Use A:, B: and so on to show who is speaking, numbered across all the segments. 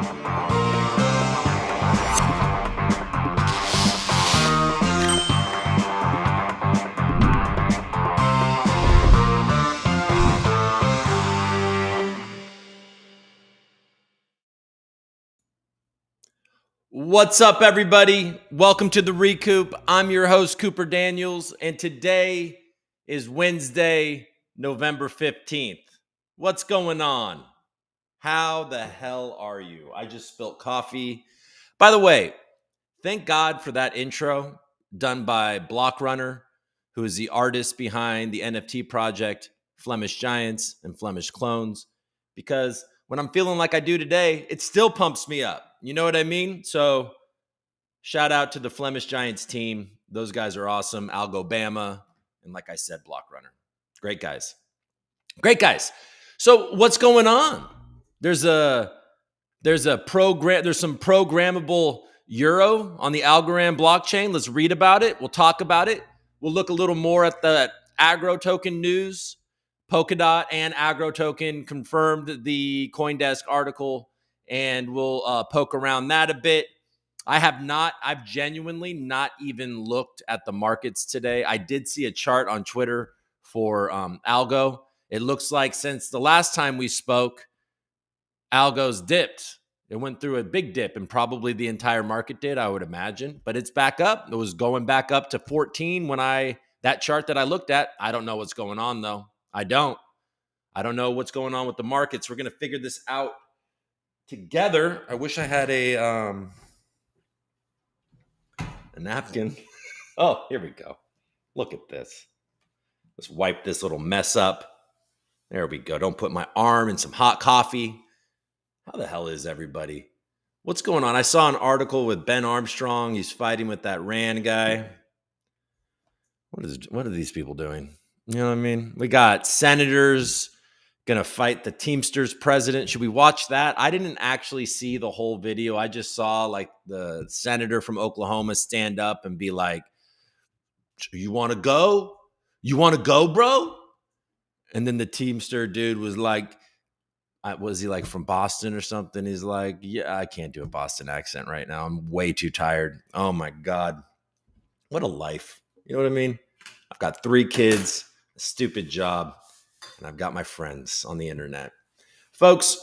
A: What's up, everybody? Welcome to the ReCoop. I'm your host, Cooper Daniels, and today is Wednesday, November 15th. What's going on? How the hell are you? I just spilt coffee. By the way, thank God for that intro done by Block Runner, who is the artist behind the NFT project Flemish Giants and Flemish Clones, because when I'm feeling like I do today, it still pumps me up. You know what I mean? So shout out to the Flemish Giants team. Those guys are awesome. Algo Bama, and like I said, Block Runner. Great guys. Great guys. So what's going on? There's some programmable euro on the Algorand blockchain. Let's read about it. We'll talk about it. We'll look a little more at the Agro token news. Polkadot and Agro token confirmed the CoinDesk article, and we'll poke around that a bit. I've genuinely not even looked at the markets today. I did see a chart on Twitter for Algo. It looks like since the last time we spoke, Algo's dipped. It went through a big dip, and probably the entire market did, I would imagine. But it's back up. It was going back up to 14 when that chart that I looked at. I don't know what's going on, though. I don't know what's going on with the markets. We're going to figure this out together. I wish I had a napkin. Oh, here we go. Look at this. Let's wipe this little mess up. There we go. Don't put my arm in some hot coffee. How the hell is everybody? What's going on? I saw an article with Ben Armstrong. He's fighting with that Rand guy. What are these people doing? You know what I mean? We got senators going to fight the Teamsters president. Should we watch that? I didn't actually see the whole video. I just saw like the senator from Oklahoma stand up and be like, "You want to go? You want to go, bro?" And then the Teamster dude was like, was he like from Boston or something? He's like, "Yeah, I can't do a Boston accent right now. I'm way too tired." Oh my God. What a life. You know what I mean? I've got 3 kids, a stupid job, and I've got my friends on the internet. Folks,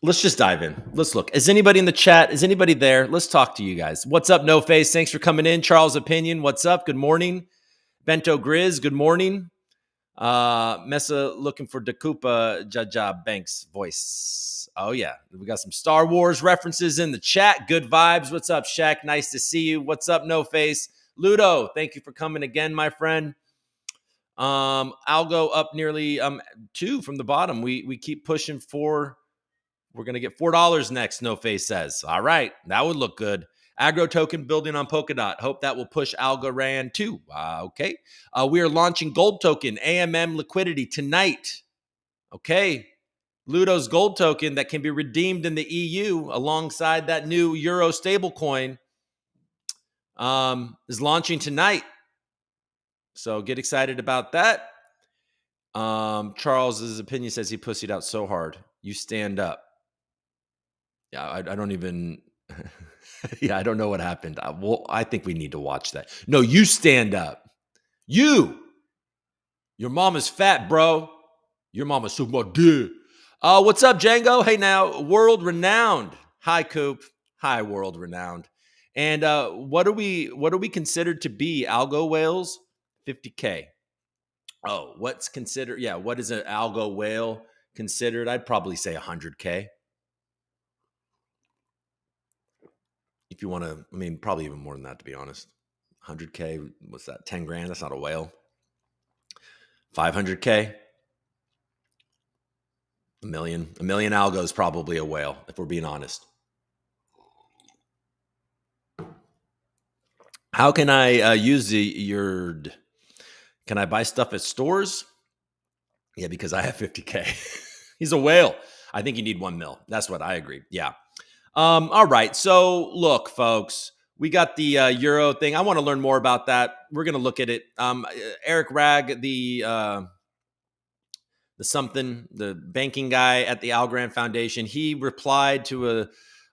A: let's just dive in. Let's look. Is anybody in the chat? Is anybody there? Let's talk to you guys. What's up, No Face? Thanks for coming in. Charles Opinion, what's up? Good morning. Bento Grizz, good morning. Mesa looking for Dakupa Jaja Banks voice. Oh, yeah. We got some Star Wars references in the chat. Good vibes. What's up, Shaq? Nice to see you. What's up, No Face? Ludo, thank you for coming again, my friend. I'll go up nearly 2 from the bottom. We keep pushing 4. We're going to get $4 next, No Face says. All right. That would look good. Agro token building on Polkadot. Hope that will push Algorand too. Okay. We are launching gold token, AMM liquidity tonight. Okay. Ludo's gold token that can be redeemed in the EU alongside that new Euro stablecoin is launching tonight. So get excited about that. Charles's opinion says he pussied out so hard. You stand up. Yeah, I don't even... yeah, I don't know what happened. I think we need to watch that. No, you stand up. Your mama's fat, bro. Your mama's super dude. What's up, Django? Hey, now, world renowned. Hi, Coop. Hi, world renowned. And what are we considered to be? Algo whales, 50K. Oh, what's considered? Yeah, what is an algo whale considered? I'd probably say 100K. If you want to, I mean, probably even more than that, to be honest. 100K, what's that? 10 grand? That's not a whale. 500K? A million algo is probably a whale, if we're being honest. How can I use can I buy stuff at stores? Yeah, because I have 50K. He's a whale. I think you need 1 mil. That's what I agree. Yeah. All right. So look, folks, we got the Euro thing. I want to learn more about that. We're going to look at it. Eric Ragg, the banking guy at the Algorand Foundation, he replied to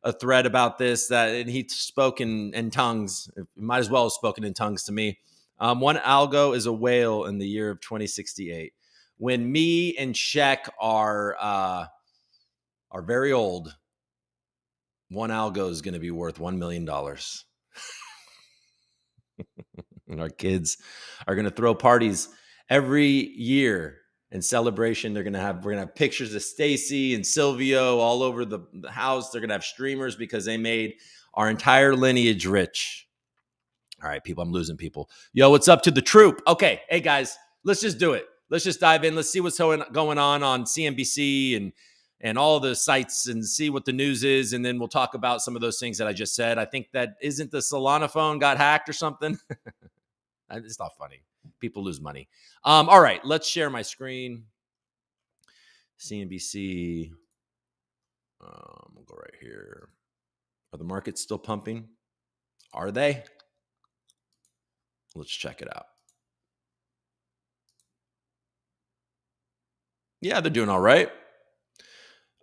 A: a thread about this and he spoke in tongues. Might as well have spoken in tongues to me. One algo is a whale in the year of 2068. When me and Shek are very old, one algo is going to be worth $1 million. And our kids are going to throw parties every year in celebration. We're going to have pictures of Stacy and Silvio all over the house. They're going to have streamers because they made our entire lineage rich. All right, people, I'm losing people. Yo, what's up to the troop? Okay, hey guys, let's just do it. Let's just dive in. Let's see what's going on CNBC and all the sites and see what the news is. And then we'll talk about some of those things that I just said. I think that isn't the Solana phone got hacked or something. It's not funny. People lose money. All right, let's share my screen. CNBC. We'll go right here. Are the markets still pumping? Are they? Let's check it out. Yeah, they're doing all right.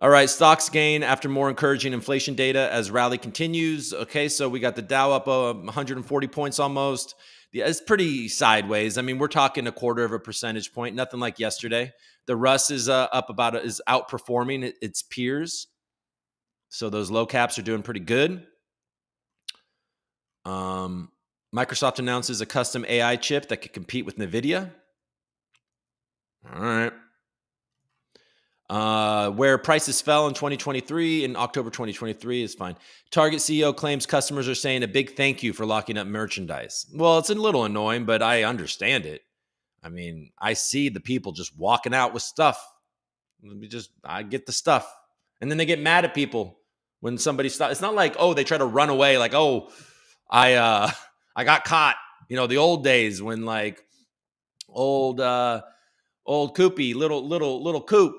A: All right, stocks gain after more encouraging inflation data as rally continues. Okay, so we got the Dow up 140 points almost. Yeah, it's pretty sideways. I mean, we're talking a quarter of a percentage point, nothing like yesterday. The Russ is is outperforming its peers. So those low caps are doing pretty good. Microsoft announces a custom AI chip that could compete with NVIDIA. All right. Where prices fell in 2023, in October 2023 is fine. Target CEO claims customers are saying a big thank you for locking up merchandise. Well, it's a little annoying, but I understand it. I mean, I see the people just walking out with stuff. I get the stuff. And then they get mad at people when somebody stops. It's not like, oh, they try to run away. Like, oh, I got caught. You know, the old days when like old Coopy, little Coop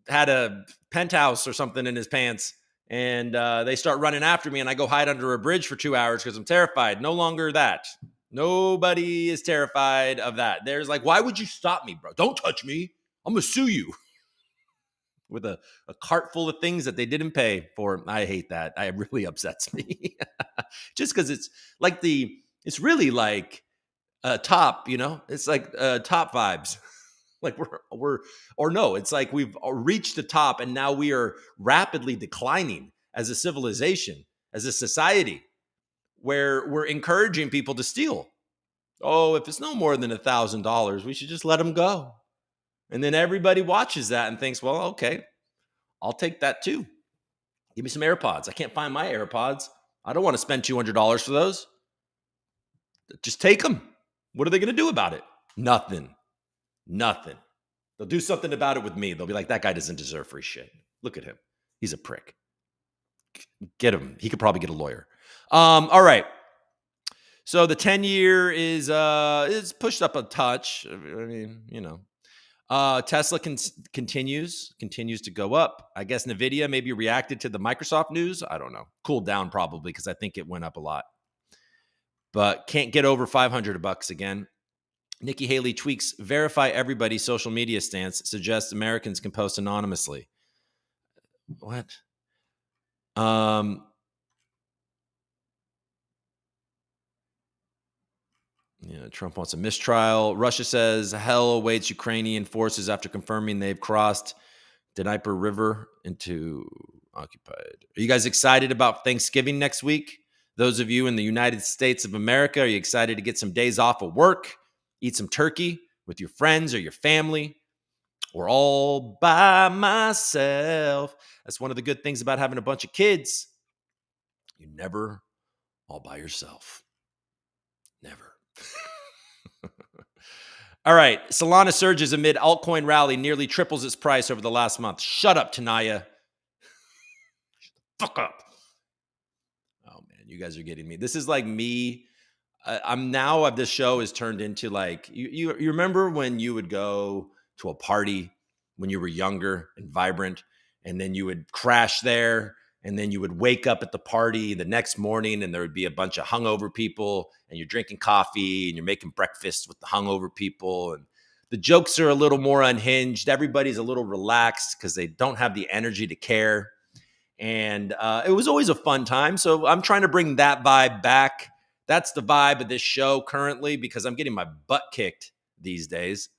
A: had a penthouse or something in his pants, and they start running after me, and I go hide under a bridge for 2 hours because I'm terrified. No longer that. Nobody is terrified of that. There's like, why would you stop me, bro? Don't touch me. I'm gonna sue you. With a cart full of things that they didn't pay for. I hate that. It really upsets me. Just because it's really like top, you know, it's like top vibes. Like it's like we've reached the top and now we are rapidly declining as a civilization, as a society, where we're encouraging people to steal. Oh, if it's no more than $1,000, we should just let them go. And then everybody watches that and thinks, well, okay, I'll take that too. Give me some AirPods. I can't find my AirPods. I don't want to spend $200 for those. Just take them. What are they going to do about it? Nothing. They'll do something about it with me. They'll be like, that guy doesn't deserve free shit. Look at him. He's a prick. Get him. He could probably get a lawyer. All right. So the 10-year is pushed up a touch. I mean, you know. Tesla continues to go up. I guess NVIDIA maybe reacted to the Microsoft news. I don't know. Cooled down probably because I think it went up a lot. But can't get over $500 again. Nikki Haley tweaks verify everybody social media stance, suggests Americans can post anonymously. What? Yeah, Trump wants a mistrial. Russia says hell awaits Ukrainian forces after confirming they've crossed Dnieper River into occupied. Are you guys excited about Thanksgiving next week? Those of you in the United States of America, are you excited to get some days off of work, eat some turkey with your friends or your family, or all by myself? That's one of the good things about having a bunch of kids. You're never all by yourself. Never. All right. Solana surges amid altcoin rally, nearly triples its price over the last month. Shut up, Tanaya. Fuck up. Oh, man. You guys are getting me. This is like me. This show is turned into like, you remember when you would go to a party when you were younger and vibrant, and then you would crash there, and then you would wake up at the party the next morning and there would be a bunch of hungover people and you're drinking coffee and you're making breakfast with the hungover people. And the jokes are a little more unhinged. Everybody's a little relaxed because they don't have the energy to care. And it was always a fun time. So I'm trying to bring that vibe back. That's the vibe of this show currently because I'm getting my butt kicked these days.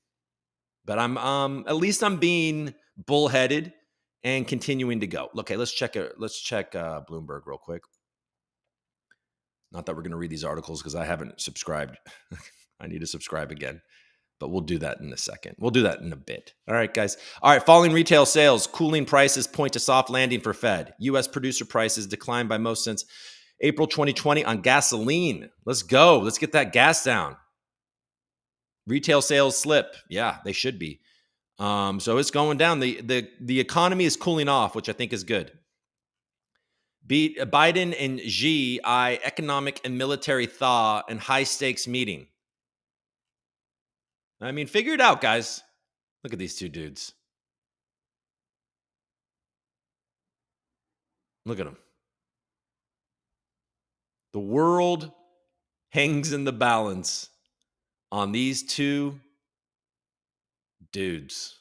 A: But I'm at least I'm being bullheaded and continuing to go. Okay, let's check Bloomberg real quick. Not that we're going to read these articles because I haven't subscribed. I need to subscribe again, but we'll do that in a second. We'll do that in a bit. All right, guys. All right, falling retail sales, cooling prices point to soft landing for Fed. U.S. producer prices declined by most since April 2020 on gasoline. Let's go. Let's get that gas down. Retail sales slip. Yeah, they should be. So it's going down. The economy is cooling off, which I think is good. Biden and Xi eye economic and military thaw and high stakes meeting. I mean, figure it out, guys. Look at these two dudes. Look at them. The world hangs in the balance on these two dudes.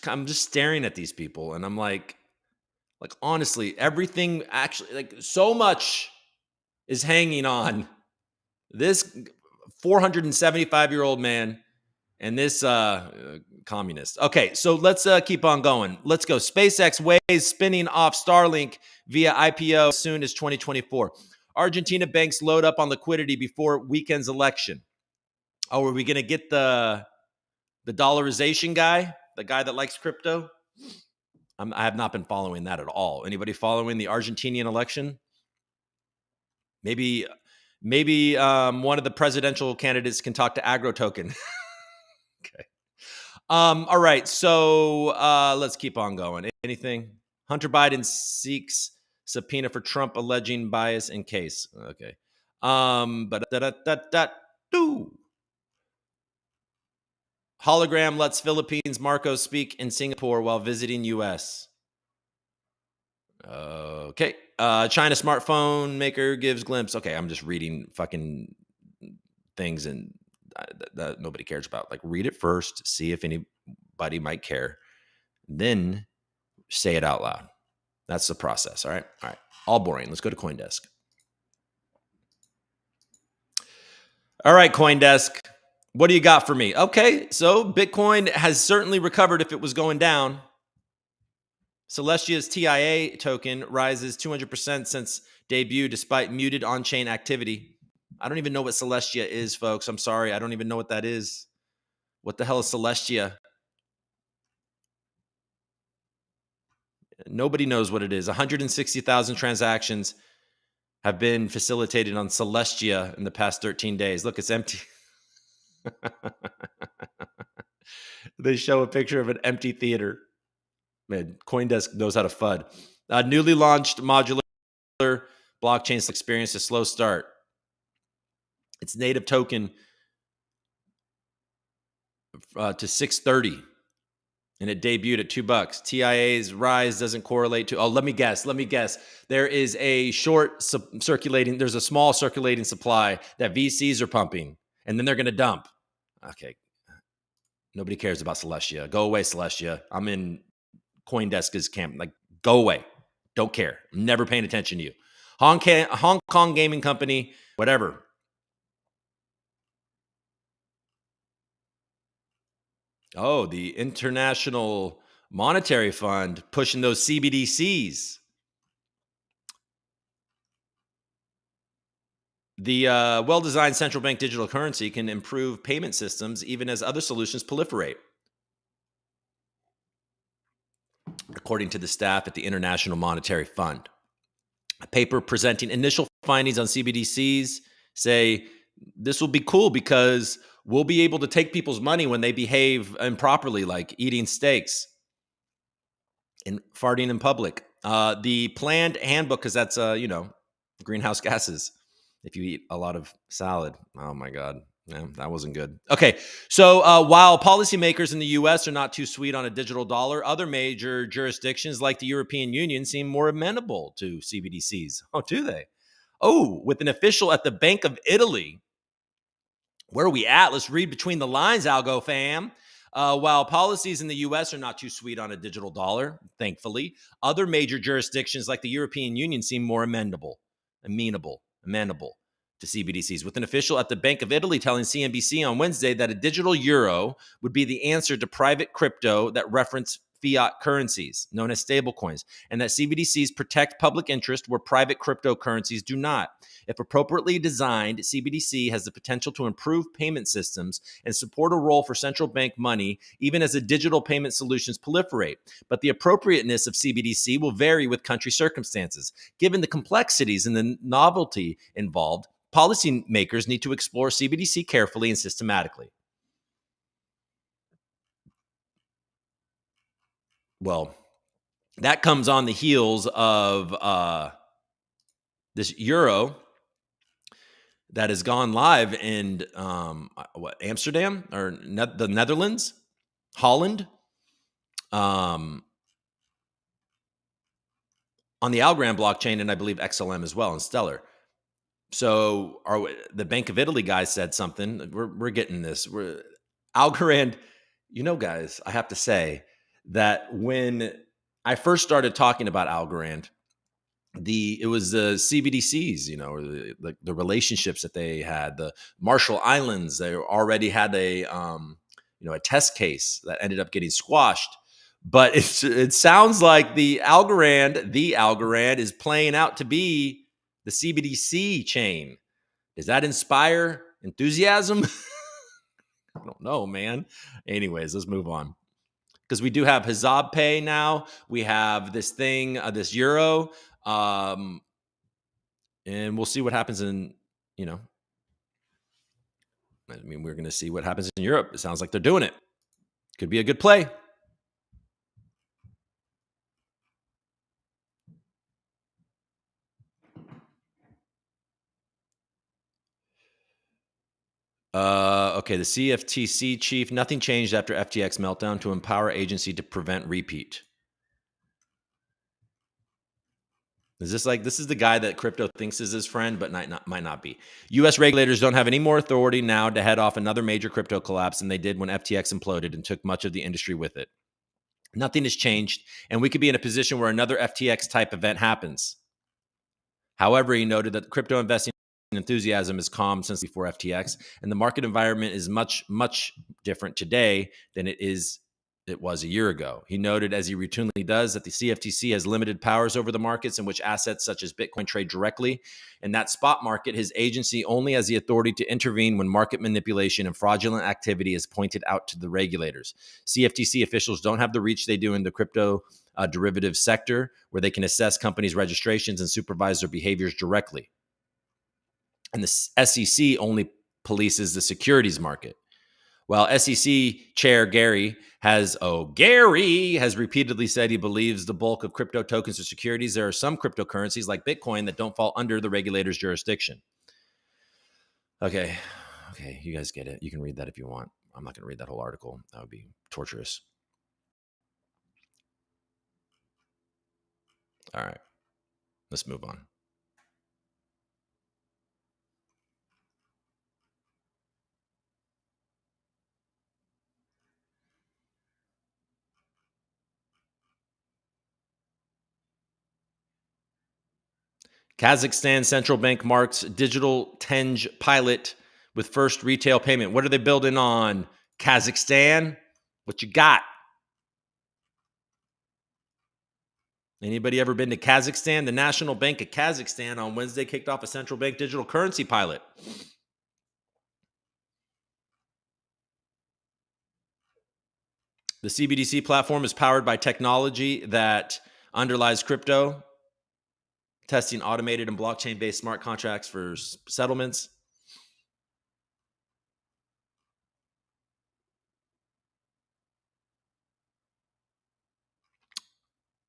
A: I'm just staring at these people and I'm like honestly, everything actually, like so much is hanging on this 475-year-old man and this communist. Okay, so let's keep on going. Let's go. SpaceX weighs spinning off Starlink via IPO as soon as 2024. Argentina banks load up on liquidity before weekend's election. Oh, are we going to get the dollarization guy, the guy that likes crypto? I have not been following that at all. Anybody following the Argentinian election? Maybe one of the presidential candidates can talk to AgroToken. Okay. All right. So let's keep on going. Anything? Hunter Biden seeks subpoena for Trump alleging bias in case. Okay. Hologram lets Philippines Marcos speak in Singapore while visiting U.S. Okay. China smartphone maker gives glimpse. Okay, I'm just reading fucking things and that nobody cares about. Like, read it first, see if anybody might care, then say it out loud. That's the process. All right. All right. All boring. Let's go to CoinDesk. All right, CoinDesk. What do you got for me? Okay, so Bitcoin has certainly recovered if it was going down. Celestia's TIA token rises 200% since debut despite muted on-chain activity. I don't even know what Celestia is, folks. I'm sorry. I don't even know what that is. What the hell is Celestia? Nobody knows what it is. 160,000 transactions have been facilitated on Celestia in the past 13 days. Look, it's empty. They show a picture of an empty theater. Man, CoinDesk knows how to FUD. Newly launched modular blockchains experienced a slow start. Its native token to 630, and it debuted at $2. TIA's rise doesn't correlate to. Oh, let me guess. There is a circulating. There's a small circulating supply that VCs are pumping, and then they're going to dump. Okay. Nobody cares about Celestia. Go away, Celestia. I'm in CoinDesk's camp. Like, go away. Don't care. I'm never paying attention to you. Hong Kong gaming company, whatever. Oh, the International Monetary Fund pushing those CBDCs. The well-designed central bank digital currency can improve payment systems even as other solutions proliferate. According to the staff at the International Monetary Fund. A paper presenting initial findings on CBDCs say this will be cool because we'll be able to take people's money when they behave improperly, like eating steaks and farting in public. The planned handbook, because that's, greenhouse gases. If you eat a lot of salad. Oh, my God. Yeah, that wasn't good. Okay, so while policymakers in the U.S. are not too sweet on a digital dollar, other major jurisdictions like the European Union seem more amenable to CBDCs. Oh, do they? Oh, with an official at the Bank of Italy. Where are we at? Let's read between the lines, Algo fam. While policies in the US are not too sweet on a digital dollar, thankfully, other major jurisdictions like the European Union seem more amenable to CBDCs, with an official at the Bank of Italy telling CNBC on Wednesday that a digital euro would be the answer to private crypto that reference fiat currencies, known as stablecoins, and that CBDCs protect public interest where private cryptocurrencies do not. If appropriately designed, CBDC has the potential to improve payment systems and support a role for central bank money, even as the digital payment solutions proliferate. But the appropriateness of CBDC will vary with country circumstances. Given the complexities and the novelty involved, policymakers need to explore CBDC carefully and systematically. Well, that comes on the heels of this euro that has gone live in Amsterdam or the Netherlands, Holland, um, on the Algorand blockchain, and I believe XLM as well, and Stellar. So the Bank of Italy guys said something. We're getting this. Algorand, guys, I have to say that when I first started talking about Algorand, it was the CBDCs, or the relationships that they had, the Marshall Islands. They already had a test case that ended up getting squashed. But it sounds like the Algorand is playing out to be the CBDC chain. Does that inspire enthusiasm? I don't know, man. Anyways, let's move on. Because we do have Hizab Pay now. We have this thing, this euro. And we'll see what happens in, we're going to see what happens in Europe. It sounds like they're doing it. Could be a good play. Okay, the CFTC chief, nothing changed after FTX meltdown to empower agency to prevent repeat. Is this is the guy that crypto thinks is his friend, but might not be. U.S. regulators don't have any more authority now to head off another major crypto collapse than they did when FTX imploded and took much of the industry with it. Nothing has changed, and we could be in a position where another FTX type event happens. However, he noted that crypto investing enthusiasm is calm since before FTX, and the market environment is much, much different today than it was a year ago. He noted, as he routinely does, that the CFTC has limited powers over the markets in which assets such as Bitcoin trade directly. In that spot market, his agency only has the authority to intervene when market manipulation and fraudulent activity is pointed out to the regulators. CFTC officials don't have the reach they do in the crypto derivative sector, where they can assess companies' registrations and supervise their behaviors directly. And the SEC only polices the securities market. While SEC Chair Gary has repeatedly said he believes the bulk of crypto tokens are securities, there are some cryptocurrencies like Bitcoin that don't fall under the regulator's jurisdiction. Okay, you guys get it. You can read that if you want. I'm not going to read that whole article. That would be torturous. All right, let's move on. Kazakhstan central bank marks digital Tenge pilot with first retail payment. What are they building on? Kazakhstan? What you got? Anybody ever been to Kazakhstan? The National Bank of Kazakhstan on Wednesday kicked off a central bank digital currency pilot. The CBDC platform is powered by technology that underlies crypto, testing automated and blockchain-based smart contracts for settlements.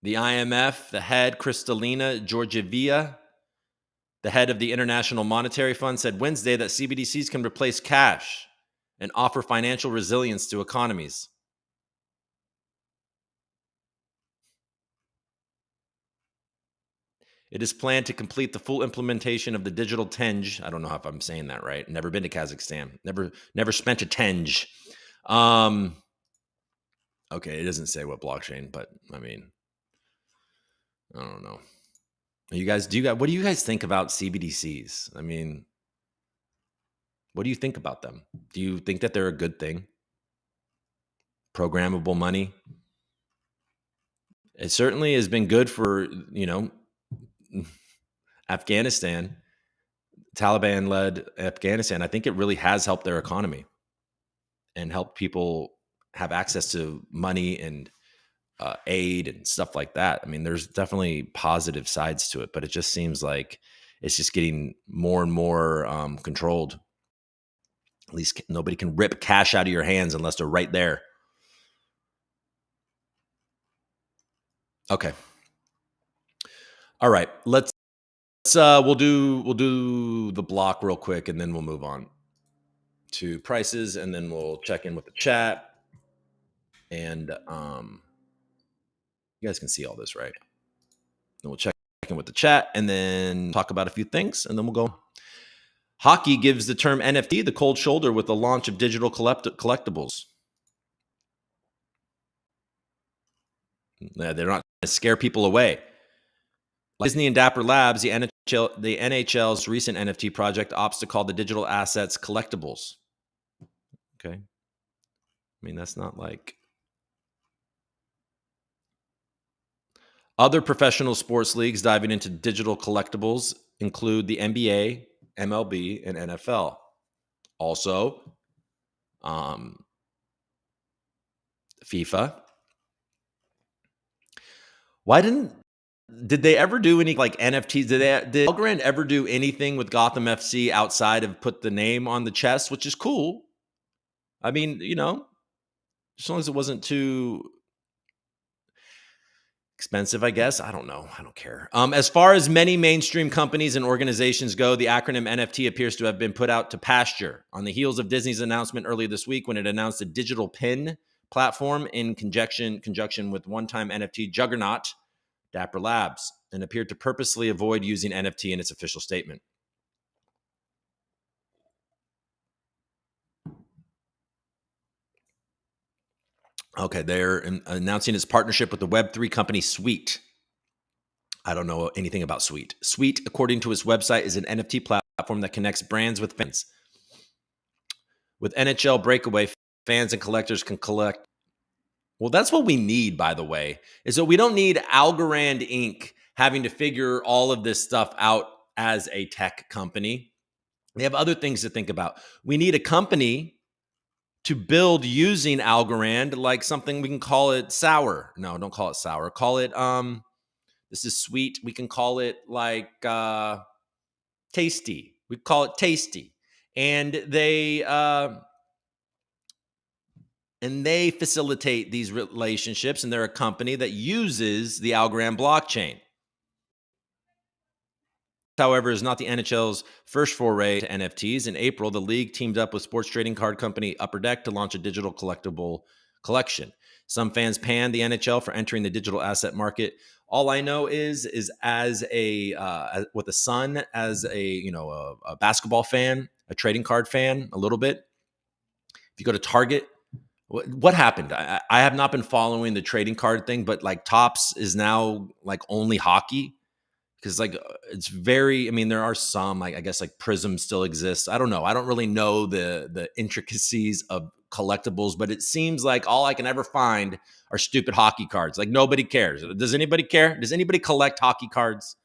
A: The IMF, the head, Kristalina Georgieva, the head of the International Monetary Fund, said Wednesday that CBDCs can replace cash and offer financial resilience to economies. It is planned to complete the full implementation of the digital Tenge. I don't know if I'm saying that right. Never been to Kazakhstan. Never spent a Tenge. Okay, it doesn't say what blockchain, but I mean, I don't know. You guys, what do you guys think about CBDCs? I mean, what do you think about them? Do you think that they're a good thing? Programmable money? It certainly has been good for, Afghanistan, Taliban led Afghanistan. I think it really has helped their economy and helped people have access to money and aid and stuff like that. I mean, there's definitely positive sides to it, but it just seems like it's just getting more and more controlled. At least nobody can rip cash out of your hands unless they're right there. Okay. All right. We'll do the block real quick and then we'll move on to prices and then we'll check in with the chat and you guys can see all this, right? Then we'll check in with the chat and then talk about a few things and then we'll go. Hockey gives the term NFT the cold shoulder with the launch of digital collectibles. They're not to scare people away. Disney and Dapper Labs, the NHL's recent NFT project opts to call the digital assets collectibles. Okay. I mean, that's not like other professional sports leagues diving into digital collectibles include the NBA, MLB, and NFL. Also, FIFA. Did they ever do any like NFTs? Did Algorand ever do anything with Gotham FC outside of put the name on the chest, which is cool? I mean, as long as it wasn't too expensive, I guess. I don't know. I don't care. As far as many mainstream companies and organizations go, the acronym NFT appears to have been put out to pasture on the heels of Disney's announcement earlier this week when it announced a digital pin platform in conjunction with one-time NFT juggernaut Dapper Labs, and appeared to purposely avoid using NFT in its official statement. Okay, they're announcing its partnership with the Web3 company Suite. I don't know anything about Suite. Suite, according to its website, is an NFT platform that connects brands with fans. With NHL Breakaway, fans and collectors can collect. Well, that's what we need, by the way, is that we don't need Algorand Inc. having to figure all of this stuff out as a tech company. They have other things to think about. We need a company to build using Algorand, like something we can call it sour. No, don't call it sour. Call it this is sweet. We can call it like tasty. We call it tasty. And they facilitate these relationships, and they're a company that uses the Algorand blockchain. However, is not the NHL's first foray to NFTs. In April, the league teamed up with sports trading card company Upper Deck to launch a digital collectible collection. Some fans panned the NHL for entering the digital asset market. All I know is as with a son, as a basketball fan, a trading card fan, a little bit. If you go to Target, what happened? I have not been following the trading card thing, but like Topps is now like only hockey. Because like it's very, I mean, there are some, like I guess like Prism still exists. I don't know. I don't really know the intricacies of collectibles, but it seems like all I can ever find are stupid hockey cards. Like nobody cares. Does anybody care? Does anybody collect hockey cards?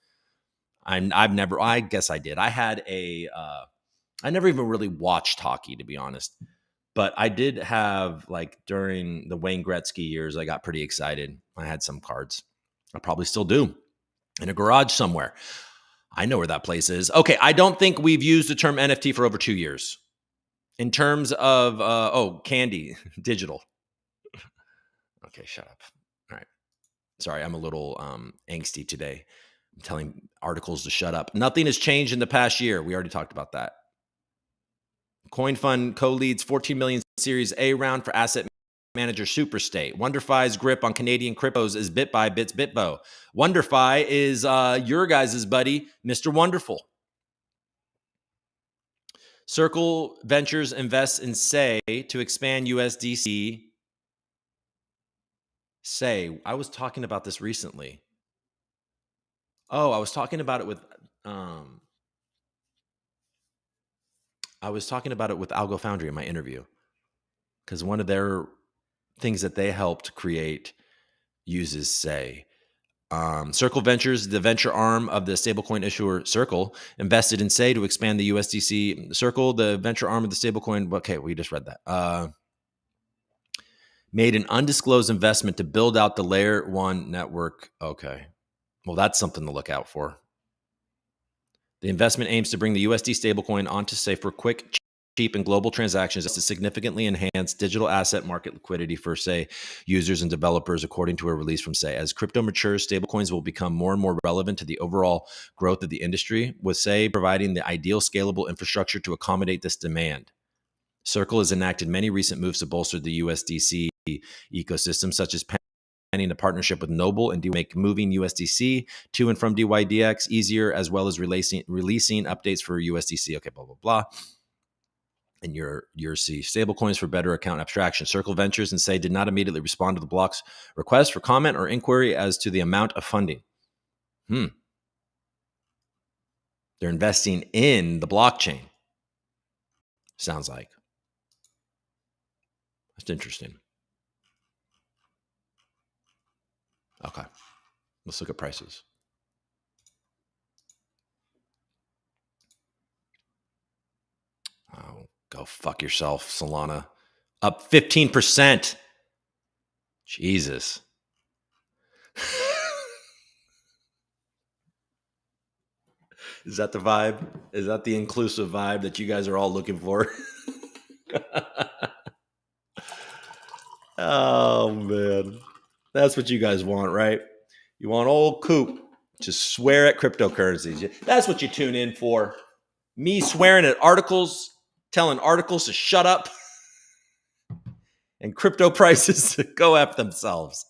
A: I've never. I guess I did. I had I never even really watched hockey, to be honest. But I did have like during the Wayne Gretzky years, I got pretty excited. I had some cards. I probably still do in a garage somewhere. I know where that place is. Okay, I don't think we've used the term NFT for over 2 years. In terms of, candy, digital. Okay, shut up. All right. Sorry, I'm a little angsty today. I'm telling articles to shut up. Nothing has changed in the past year. We already talked about that. CoinFund co-leads 14 million Series A round for asset manager Superstate. WonderFi's grip on Canadian cryptos is bit by Bits Bitbo. WonderFi is your guys' buddy, Mr. Wonderful. Circle Ventures invests in Say to expand USDC Say, I was talking about this recently. Oh, I was talking about it with um Algo Foundry in my interview, because one of their things that they helped create uses Say. Circle Ventures, the venture arm of the stablecoin issuer Circle, invested in Say to expand the USDC. Circle, the venture arm of the stablecoin. Okay, we just read that. Made an undisclosed investment to build out the layer one network. Okay, well, that's something to look out for. The investment aims to bring the USD stablecoin onto Say for quick, cheap, and global transactions to significantly enhance digital asset market liquidity for Say users and developers, according to a release from Say. As crypto matures, stablecoins will become more and more relevant to the overall growth of the industry, with Say providing the ideal scalable infrastructure to accommodate this demand. Circle has enacted many recent moves to bolster the USDC ecosystem, such as planning a partnership with Noble and make moving USDC to and from DYDX easier, as well as releasing updates for USDC. Okay, blah, blah, blah. And your see stablecoins for better account abstraction. Circle Ventures and Say did not immediately respond to the block's request for comment or inquiry as to the amount of funding. They're investing in the blockchain. Sounds like. That's interesting. Okay. Let's look at prices. Oh, go fuck yourself, Solana. Up 15%. Jesus. Is that the vibe? Is that the inclusive vibe that you guys are all looking for? Oh, man. That's what you guys want, right? You want old Coop to swear at cryptocurrencies. That's what you tune in for. Me swearing at articles, telling articles to shut up, and crypto prices to go F themselves.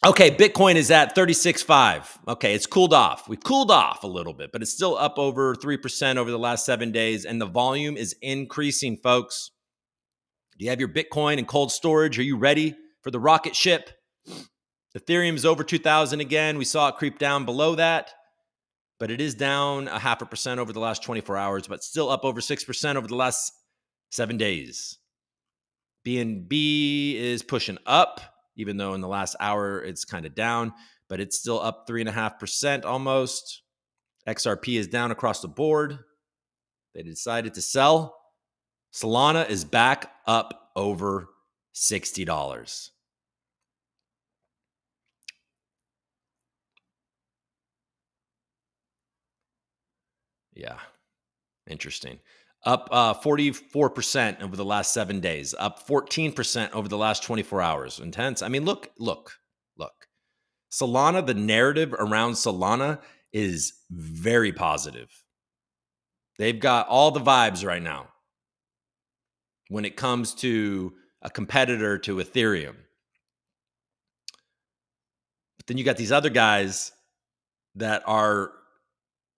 A: Okay, Bitcoin is at 36.5. Okay, it's cooled off. We cooled off a little bit, but it's still up over 3% over the last 7 days, and the volume is increasing, folks. Do you have your Bitcoin in cold storage? Are you ready for the rocket ship? Ethereum is over 2,000 again. We saw it creep down below that, but it is down 0.5% over the last 24 hours, but still up over 6% over the last 7 days. BNB is pushing up, even though in the last hour it's kind of down, but it's still up 3.5% almost. XRP is down across the board. They decided to sell. Solana is back up over $60. Yeah, interesting. Up 44% over the last 7 days, up 14% over the last 24 hours. Intense. I mean, look. Solana, the narrative around Solana is very positive. They've got all the vibes right now when it comes to a competitor to Ethereum. But then you got these other guys that are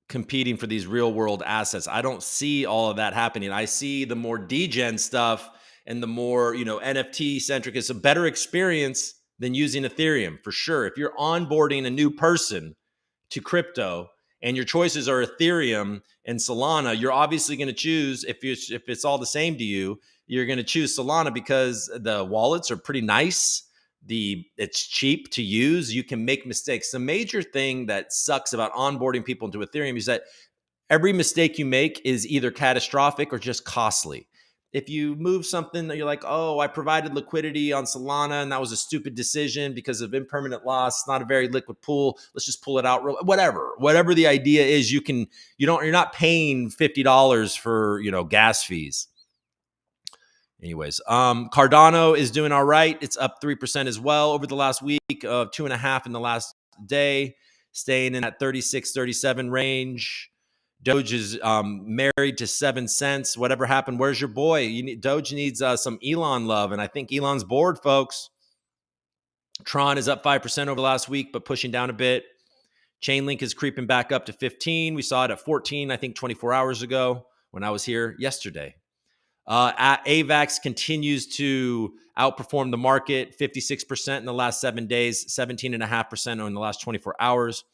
A: competing for these real world assets. I don't see all of that happening. I see the more degen stuff and the more, NFT centric. It's a better experience than using Ethereum for sure. If you're onboarding a new person to crypto and your choices are Ethereum and Solana, you're obviously going to choose, if it's all the same to you, you're going to choose Solana because the wallets are pretty nice. It's cheap to use. You can make mistakes. The major thing that sucks about onboarding people into Ethereum is that every mistake you make is either catastrophic or just costly. If you move something that you're like, oh, I provided liquidity on Solana and that was a stupid decision because of impermanent loss, it's not a very liquid pool. Let's just pull it out. Whatever the idea is, you're not paying $50 for, gas fees. Anyways, Cardano is doing all right. It's up 3% as well over the last week, of 2.5 in the last day, staying in that 36, 37 range. Doge is married to 7 cents. Whatever happened? Where's your boy? Doge needs some Elon love, and I think Elon's bored, folks. Tron is up 5% over the last week, but pushing down a bit. Chainlink is creeping back up to 15. We saw it at 14, I think 24 hours ago when I was here yesterday. AVAX continues to outperform the market, 56% in the last 7 days, 17.5% in the last 24 hours.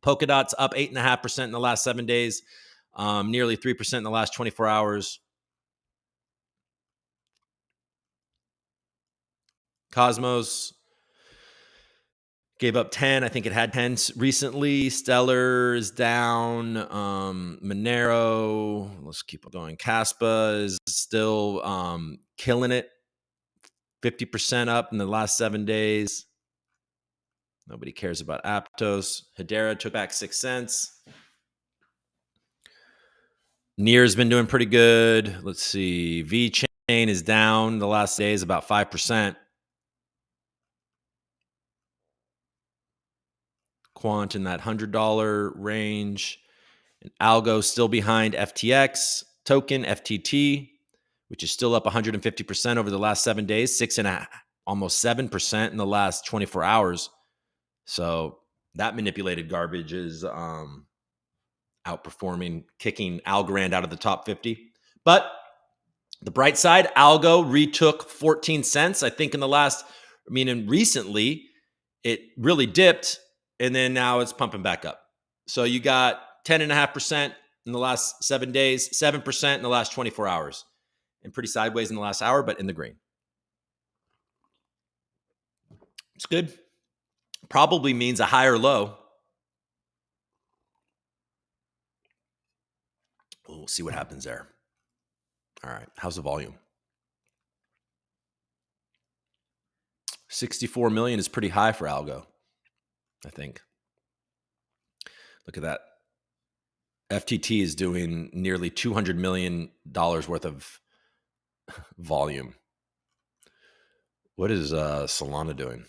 A: Polkadot's up 8.5% in the last 7 days, nearly 3% in the last 24 hours. Cosmos gave up 10. I think it had 10 recently. Stellar is down. Monero, let's keep going. Caspa is still killing it. 50% up in the last 7 days. Nobody cares about Aptos. Hedera took back 6 cents. Near's been doing pretty good. Let's see. VeChain is down the last days about 5%. Quant in that $100 range. And Algo still behind FTX token, FTT, which is still up 150% over the last 7 days, almost 7% in the last 24 hours. So that manipulated garbage is outperforming, kicking Algorand out of the top 50. But the bright side, Algo retook 14 cents. I think recently it really dipped, and then now it's pumping back up. So you got 10.5% in the last 7 days, 7% in the last 24 hours, and pretty sideways in the last hour, but in the green. It's good. Probably means a higher low. We'll see what happens there. All right. How's the volume? 64 million is pretty high for Algo, I think. Look at that. FTT is doing nearly $200 million worth of volume. What is Solana doing?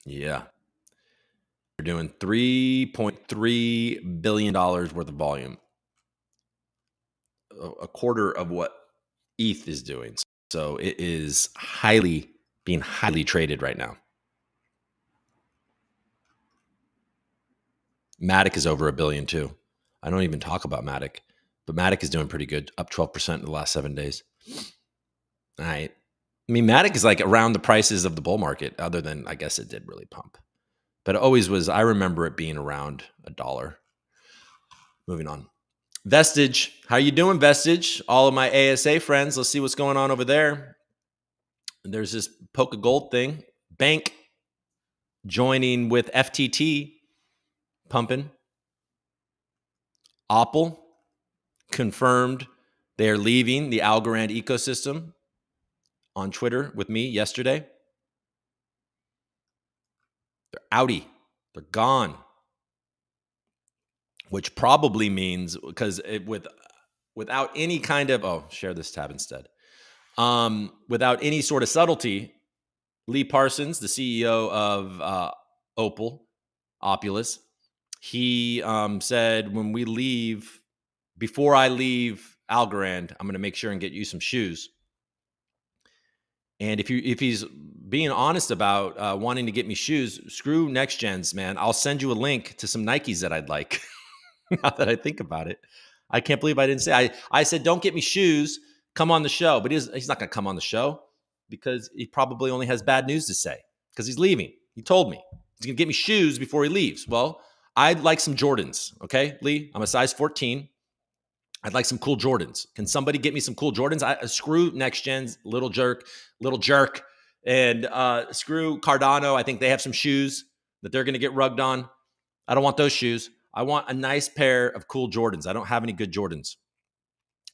A: Yeah. They're doing $3.3 billion worth of volume. A quarter of what ETH is doing. So it is being highly traded right now. Matic is over $1 billion too. I don't even talk about Matic, but Matic is doing pretty good, up 12% in the last 7 days. All right. I mean, Matic is like around the prices of the bull market, other than I guess it did really pump. But it always was, I remember it being around $1. Moving on. Vestige. How you doing, Vestige? All of my ASA friends, let's see what's going on over there. There's this Polka Gold thing. Bank joining with FTT, pumping. Opal confirmed they're leaving the Algorand ecosystem on Twitter with me yesterday. They're outie. They're gone. Which probably means, because without any kind of, share this tab instead. Without any sort of subtlety, Lee Parsons, the CEO of Opulus, he said, when we leave, before I leave Algorand, I'm going to make sure and get you some shoes. And if he's being honest about wanting to get me shoes, screw next gens, man. I'll send you a link to some Nikes that I'd like. Now that I think about it, I can't believe I didn't say. I said, don't get me shoes. Come on the show. But he's not going to come on the show because he probably only has bad news to say because he's leaving. He told me he's going to get me shoes before he leaves. Well, I'd like some Jordans. Okay, Lee, I'm a size 14. I'd like some cool Jordans. Can somebody get me some cool Jordans? Screw Next Gen's little jerk, and screw Cardano. I think they have some shoes that they're going to get rugged on. I don't want those shoes. I want a nice pair of cool Jordans. I don't have any good Jordans.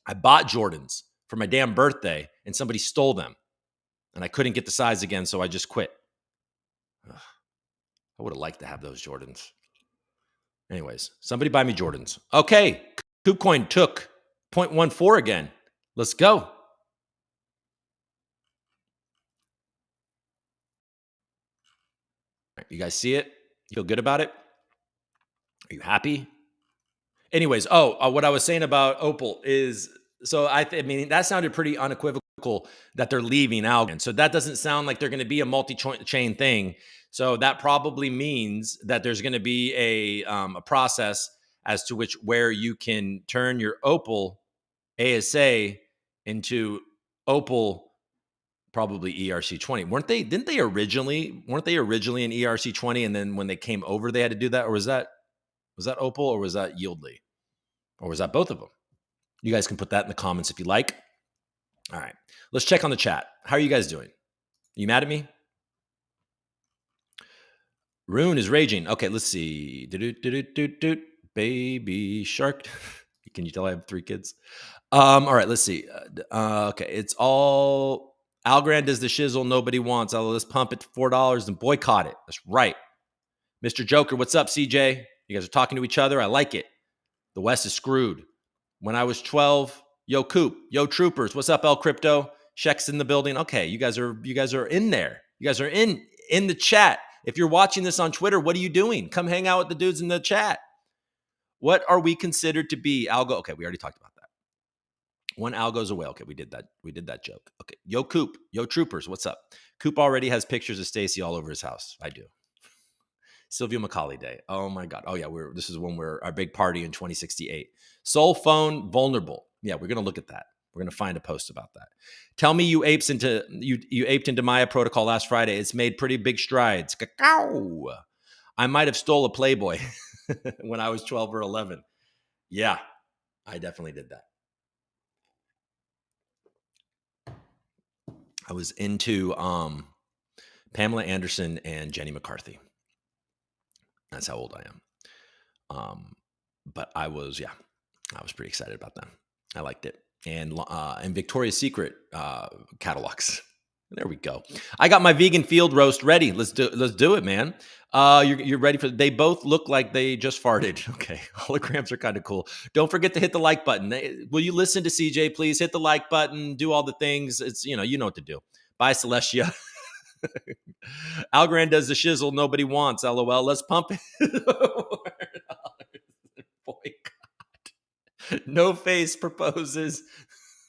A: I bought Jordans for my damn birthday, and somebody stole them, and I couldn't get the size again, so I just quit. Ugh. I would have liked to have those Jordans. Anyways, somebody buy me Jordans. Okay, KuCoin took 0.14 again. Let's go. You guys see it? You feel good about it? Are you happy? Anyways, what I was saying about Opal is, so I mean, that sounded pretty unequivocal that they're leaving Algorand. So that doesn't sound like they're going to be a multi-chain thing. So that probably means that there's going to be a process as to where you can turn your Opal ASA into Opal, probably ERC20. Weren't they originally in ERC20, and then when they came over they had to do that? Or was that Opal, or was that Yieldly, or was that both of them? You guys can put that in the comments if you like. All right, let's check on the chat. How are you guys doing? You mad at me? Rune is raging. Okay, let's see. Baby shark. Can you tell I have 3 kids? All right, let's see. Okay, it's all Algorand is the shizzle nobody wants. Let's pump it to $4 and boycott it. That's right. Mr. Joker, what's up, CJ? You guys are talking to each other. I like it. The West is screwed. When I was 12, yo Coop, yo Troopers, what's up, El Crypto? Sheck's in the building. Okay, you guys are in there. You guys are in the chat. If you're watching this on Twitter, what are you doing? Come hang out with the dudes in the chat. What are we considered to be? Algo. Okay, we already talked about that. One algo's away. Okay, we did that joke. Okay, yo Coop, yo Troopers, what's up? Coop already has pictures of Stacy all over his house. I do. Sylvia Macaulay Day. Oh my God. Oh yeah, this is when we're our big party in 2068. Soul phone vulnerable. Yeah, we're gonna look at that. We're gonna find a post about that. Tell me you aped into Maya protocol last Friday. It's made pretty big strides. Cacao. I might have stole a Playboy when I was 12 or 11. Yeah, I definitely did that. I was into Pamela Anderson and Jenny McCarthy. That's how old I am. But I was pretty excited about them. I liked it. And Victoria's Secret catalogs. There we go. I got my vegan field roast ready. Let's do it, man. You're ready for. They both look like they just farted. Okay, holograms are kind of cool. Don't forget to hit the like button. Will you listen to CJ, please? Hit the like button. Do all the things. It's you know what to do. Bye, Celestia. Algorand does the shizzle nobody wants. LOL. Let's pump it. Boycott. No Face proposes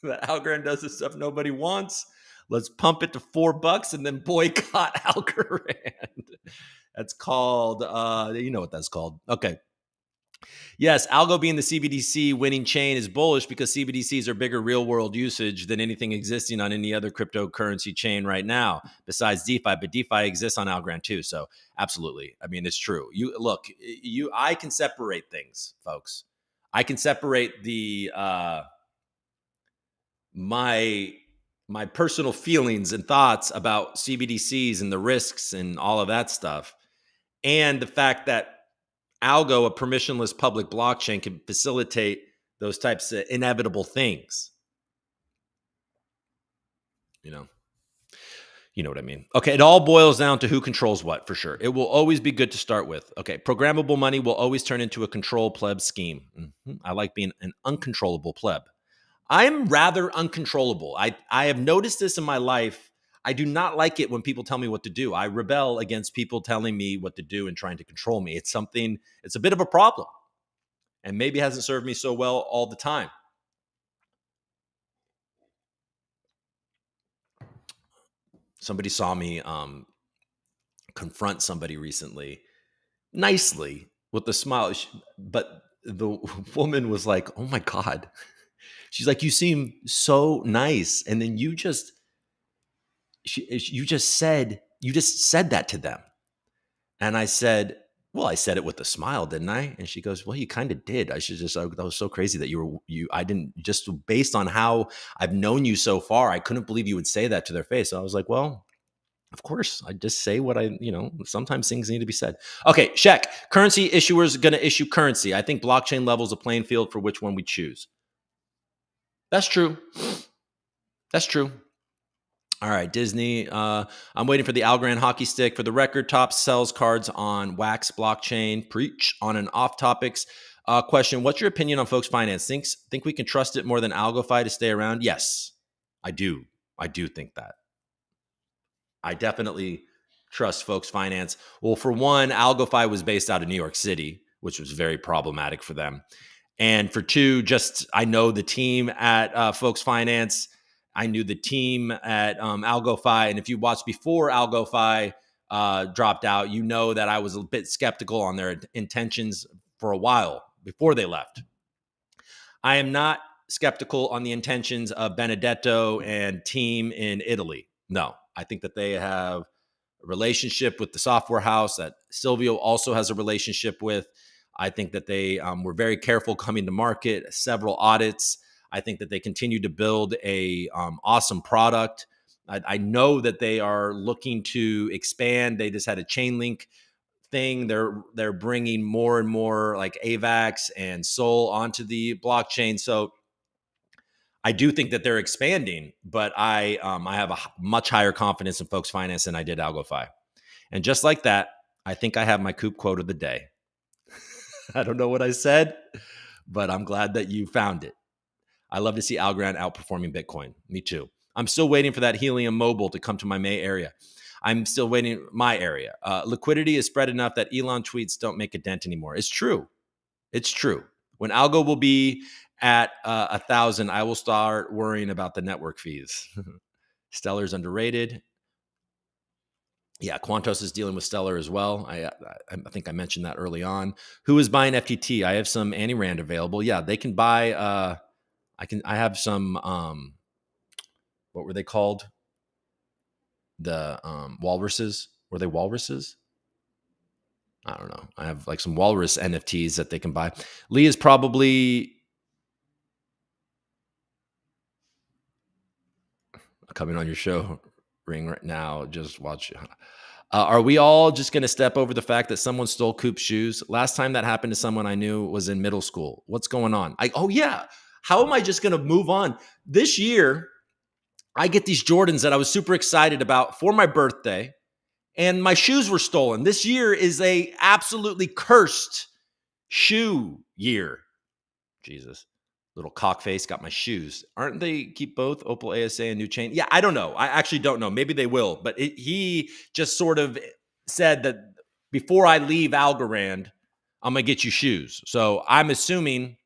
A: that Algorand does the stuff nobody wants. Let's pump it to $4 and then boycott Algorand. That's called, you know what that's called. Okay. Yes, Algo being the CBDC winning chain is bullish because CBDCs are bigger real world usage than anything existing on any other cryptocurrency chain right now, besides DeFi. But DeFi exists on Algorand too. So absolutely. I mean, it's true. I can separate things, folks. I can separate the, my personal feelings and thoughts about CBDCs and the risks and all of that stuff, and the fact that Algo, a permissionless public blockchain, can facilitate those types of inevitable things. You know what I mean? Okay, it all boils down to who controls what, for sure. It will always be good to start with. Okay, programmable money will always turn into a control pleb scheme. I like being an uncontrollable pleb. I'm rather uncontrollable. I have noticed this in my life. I do not like it when people tell me what to do. I rebel against people telling me what to do and trying to control me. It's a bit of a problem, and maybe hasn't served me so well all the time. Somebody saw me confront somebody recently, nicely, with a smile, but the woman was like, "Oh my God." She's like, "You seem so nice." And then you just said that to them. And I said, "Well, I said it with a smile, didn't I?" And she goes, "Well, you kind of did. That was so crazy that I didn't, just based on how I've known you so far, I couldn't believe you would say that to their face." So I was like, well, of course, I just say what sometimes things need to be said. Okay, Sheck, currency issuers going to issue currency. I think blockchain levels a playing field for which one we choose. That's true. That's true. All right, Disney. I'm waiting for the Algorand hockey stick. For the record, Top sells cards on Wax blockchain. Preach on an off topics. Question: what's your opinion on Folks Finance? Think we can trust it more than AlgoFi to stay around? Yes, I do. I do think that. I definitely trust Folks Finance. Well, for one, AlgoFi was based out of New York City, which was very problematic for them. And for two, just I know the team at Folks Finance, I knew the team at AlgoFi, and if you watched before AlgoFi dropped out, you know that I was a bit skeptical on their intentions for a while before they left. I am not skeptical on the intentions of Benedetto and team in Italy. No, I think that they have a relationship with the software house that Silvio also has a relationship with. I think that they were very careful coming to market, several audits. I think that they continue to build a awesome product. I know that they are looking to expand. They just had a chain link thing. They're bringing more and more like AVAX and Sol onto the blockchain. So I do think that they're expanding, but I have a much higher confidence in Folks Finance than I did AlgoFi. And just like that, I think I have my Coop quote of the day. I don't know what I said, but I'm glad that you found it. I love to see Algorand outperforming Bitcoin. Me too. I'm still waiting for that Helium Mobile to come to my May area. I'm still waiting my area. Liquidity is spread enough that Elon tweets don't make a dent anymore. It's true. It's true. When Algo will be at 1,000, I will start worrying about the network fees. Stellar's underrated. Yeah, Quantos is dealing with Stellar as well. I think I mentioned that early on. Who is buying FTT? I have some Annie Rand available. Yeah, they can buy. I have some. What were they called? The walruses. Were they walruses? I don't know. I have like some walrus NFTs that they can buy. Lee is probably coming on your show ring right now. Just watch. Are we all just going to step over the fact that someone stole Coop's shoes? Last time that happened to someone I knew was in middle school. What's going on? Oh yeah. How am I just going to move on? This year, I get these Jordans that I was super excited about for my birthday, and my shoes were stolen. This year is a absolutely cursed shoe year. Jesus. Little cockface got my shoes. Aren't they keep both Opal ASA and New Chain? Yeah, I don't know. I actually don't know. Maybe they will. But he just sort of said that before I leave Algorand, I'm going to get you shoes. So I'm assuming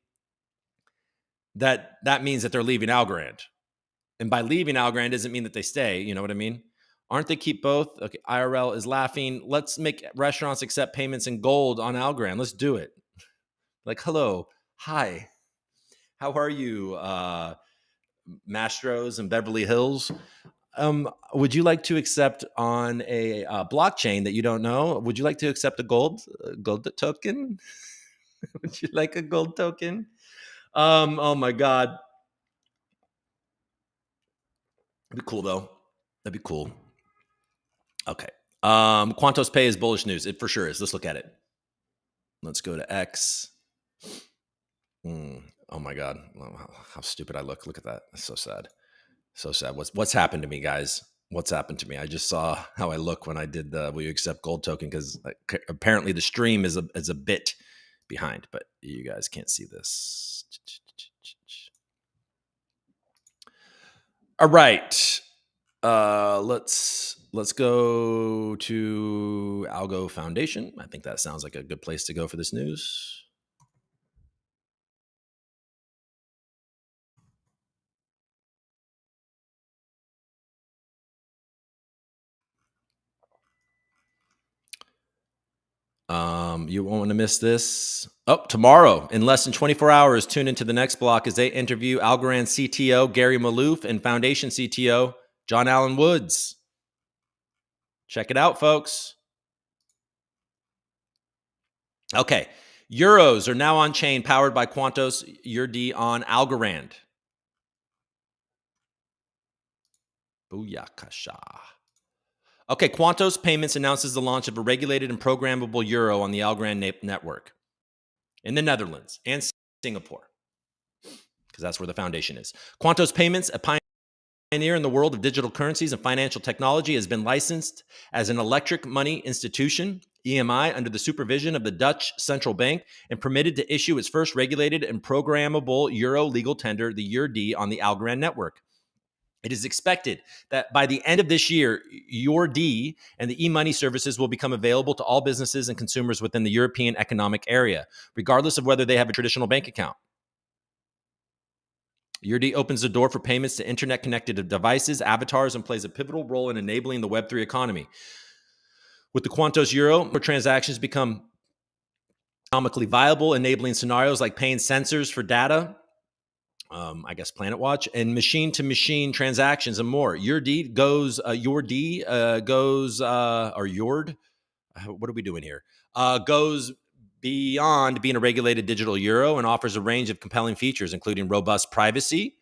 A: that that means that they're leaving Algorand. And by leaving Algorand doesn't mean that they stay. You know what I mean? Aren't they keep both? Okay, IRL is laughing. Let's make restaurants accept payments in gold on Algorand. Let's do it. Like, hello. Hi. How are you, Mastros and Beverly Hills? Would you like to accept on a blockchain that you don't know? Would you like to accept a gold token? Would you like a gold token? Oh my God. That'd be cool though. That'd be cool. Okay. Quantos Pay is bullish news. It for sure is. Let's look at it. Let's go to X. Oh my God. How stupid I look. Look at that. That's so sad. So sad. What's happened to me, guys? What's happened to me? I just saw how I look when I did the will you accept gold token, because apparently the stream is a bit behind, but you guys can't see this. All right. Let's go to Algo Foundation. I think that sounds like a good place to go for this news. You won't want to miss this. Oh, tomorrow, in less than 24 hours, tune into the next block as they interview Algorand CTO Gary Maloof and Foundation CTO John Allen Woods. Check it out, folks. Okay. Euros are now on chain, powered by Quantos URD on Algorand. Booyakasha. Okay, Quantos Payments announces the launch of a regulated and programmable euro on the Algorand network in the Netherlands and Singapore, because that's where the foundation is. Quantos Payments, a pioneer in the world of digital currencies and financial technology, has been licensed as an electric money institution, EMI, under the supervision of the Dutch Central Bank, and permitted to issue its first regulated and programmable euro legal tender, the EURD, on the Algorand network. It is expected that by the end of this year, EURD and the e-money services will become available to all businesses and consumers within the European Economic Area, regardless of whether they have a traditional bank account. URD opens the door for payments to internet connected devices, avatars, and plays a pivotal role in enabling the Web3 economy. With the Quantos Euro, more transactions become economically viable, enabling scenarios like paying sensors for data, I guess Planet Watch, and machine-to-machine transactions and more. URD goes, or Yord, what are we doing here? Goes beyond being a regulated digital euro and offers a range of compelling features, including robust privacy,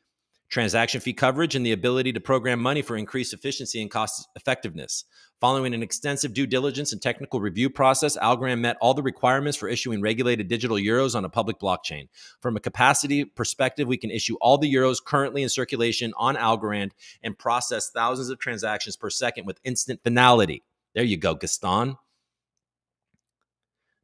A: transaction fee coverage, and the ability to program money for increased efficiency and cost effectiveness. Following an extensive due diligence and technical review process, Algorand met all the requirements for issuing regulated digital euros on a public blockchain. From a capacity perspective, we can issue all the euros currently in circulation on Algorand and process thousands of transactions per second with instant finality. There you go, Gaston.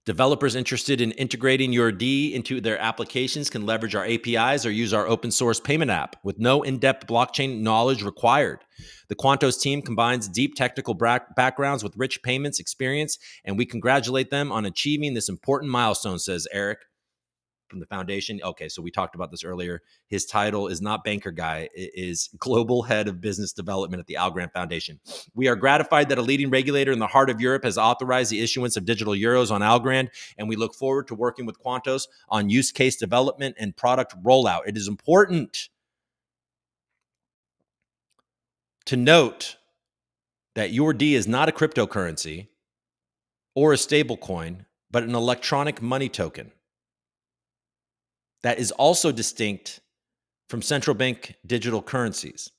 A: Developers interested in integrating URD into their applications can leverage our APIs or use our open source payment app with no in-depth blockchain knowledge required. The Quantos team combines deep technical backgrounds with rich payments experience, and we congratulate them on achieving this important milestone, says Eric from the foundation. Okay, so we talked about this earlier. His title is not banker guy, it is global head of business development at the Algorand Foundation. We are gratified that a leading regulator in the heart of Europe has authorized the issuance of digital euros on Algorand, and we look forward to working with Quantos on use case development and product rollout. It is important to note that URD is not a cryptocurrency or a stablecoin, but an electronic money token that is also distinct from central bank digital currencies.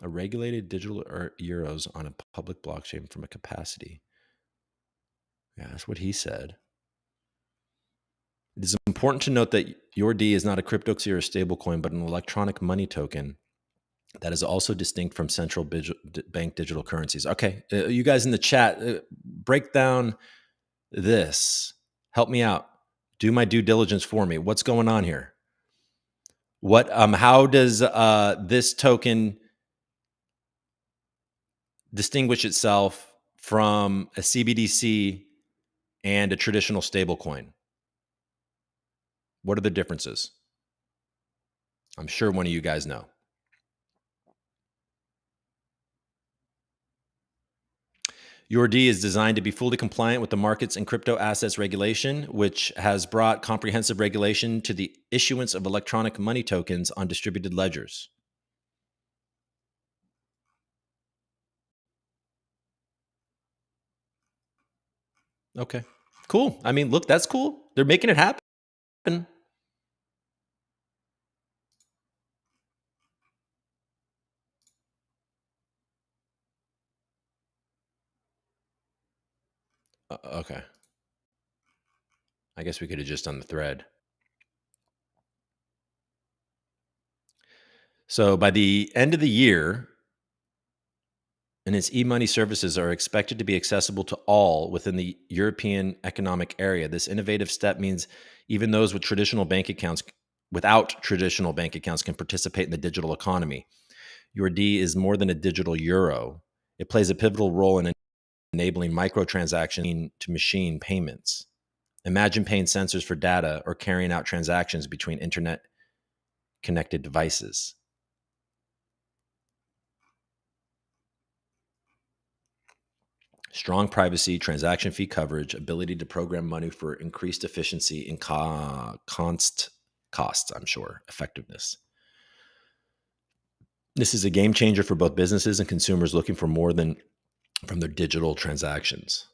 A: A regulated digital euros on a public blockchain from a capacity. Yeah, that's what he said. It is important to note that URD is not a cryptocurrency or a stablecoin, but an electronic money token that is also distinct from central bank digital currencies. Okay, you guys in the chat, break down this. Help me out. Do my due diligence for me. What's going on here? What? How does this token distinguish itself from a CBDC and a traditional stablecoin? What are the differences? I'm sure one of you guys know. URD is designed to be fully compliant with the markets and crypto assets regulation, which has brought comprehensive regulation to the issuance of electronic money tokens on distributed ledgers. Okay, cool. I mean, look, that's cool. They're making it happen. Okay. I guess we could have just done the thread. So by the end of the year, and its e-money services are expected to be accessible to all within the European Economic Area. This innovative step means even those with without traditional bank accounts can participate in the digital economy. URD is more than a digital euro. It plays a pivotal role in enabling microtransaction to machine payments. Imagine paying sensors for data or carrying out transactions between internet connected devices. Strong privacy, transaction fee coverage, ability to program money for increased efficiency and costs, I'm sure, effectiveness. This is a game changer for both businesses and consumers looking for more than from their digital transactions.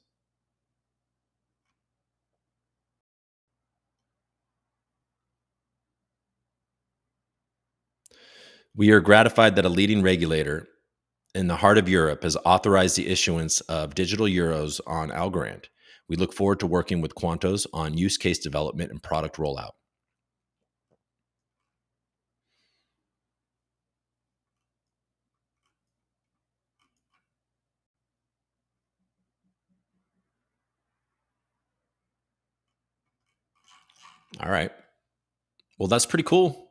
A: We are gratified that a leading regulator in the heart of Europe has authorized the issuance of digital euros on Algorand. We look forward to working with Quantos on use case development and product rollout. All right. Well, that's pretty cool,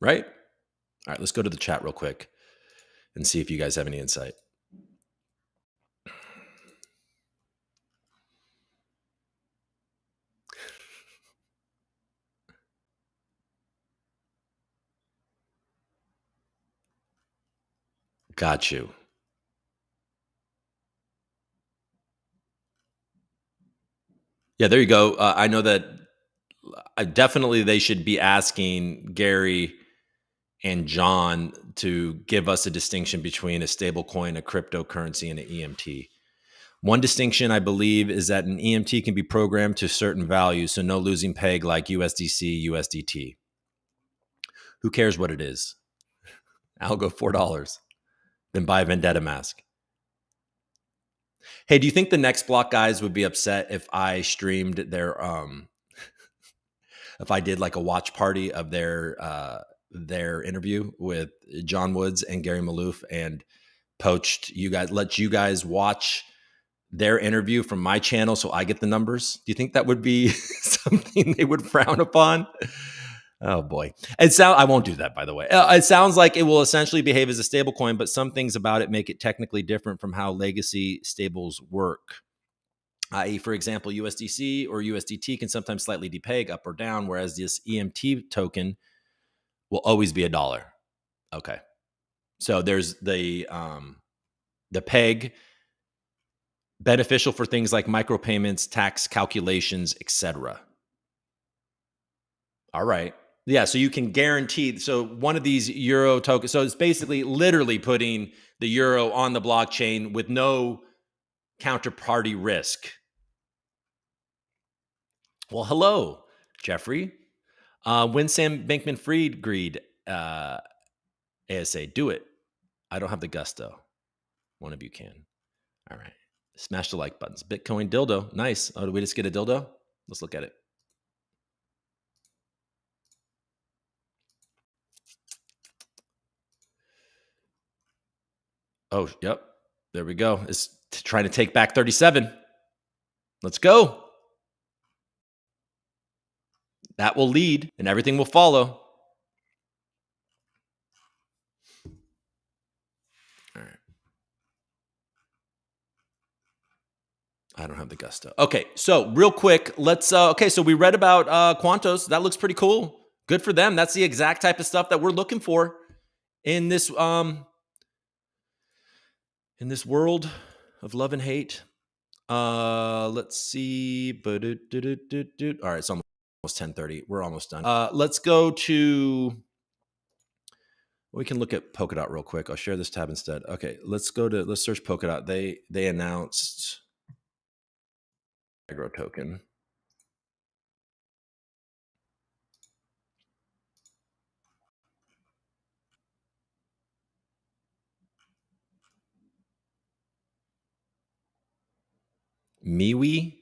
A: right? All right, let's go to the chat real quick and see if you guys have any insight. Got you. Yeah, there you go. I know that definitely they should be asking Gary and John to give us a distinction between a stable coin, a cryptocurrency, and an EMT. One distinction, I believe, is that an EMT can be programmed to certain values, so no losing peg like USDC, USDT. Who cares what it is? I'll go $4, then buy a Vendetta mask. Hey, do you think the next block guys would be upset if I streamed if I did like a watch party of their interview with John Woods and Gary Maloof and poached you guys, let you guys watch their interview from my channel so I get the numbers? Do you think that would be something they would frown upon? Oh boy. I won't do that, by the way. It sounds like it will essentially behave as a stable coin, but some things about it make it technically different from how legacy stables work. I.e., for example, USDC or USDT can sometimes slightly depeg up or down, whereas this EMT token will always be $1. Okay. So there's the peg, beneficial for things like micropayments, tax calculations, etc. All right. Yeah, so you can guarantee. So one of these euro tokens, so it's basically literally putting the euro on the blockchain with no counterparty risk. Well, hello, Jeffrey. When Sam Bankman Fried greed, ASA, do it. I don't have the gusto. One of you can. All right. Smash the like buttons. Bitcoin dildo. Nice. Oh, did we just get a dildo? Let's look at it. Oh, yep. There we go. It's trying to take back 37. Let's go. That will lead and everything will follow. All right. I don't have the gusto. Okay, so real quick, let's okay, so we read about Quantos. That looks pretty cool. Good for them. That's the exact type of stuff that we're looking for in this world of love and hate. Let's see. All right, it's almost 10:30. We're almost done. Let's go to. We can look at Polkadot real quick. I'll share this tab instead. Okay, let's search Polkadot. They announced aggro token. MeWe.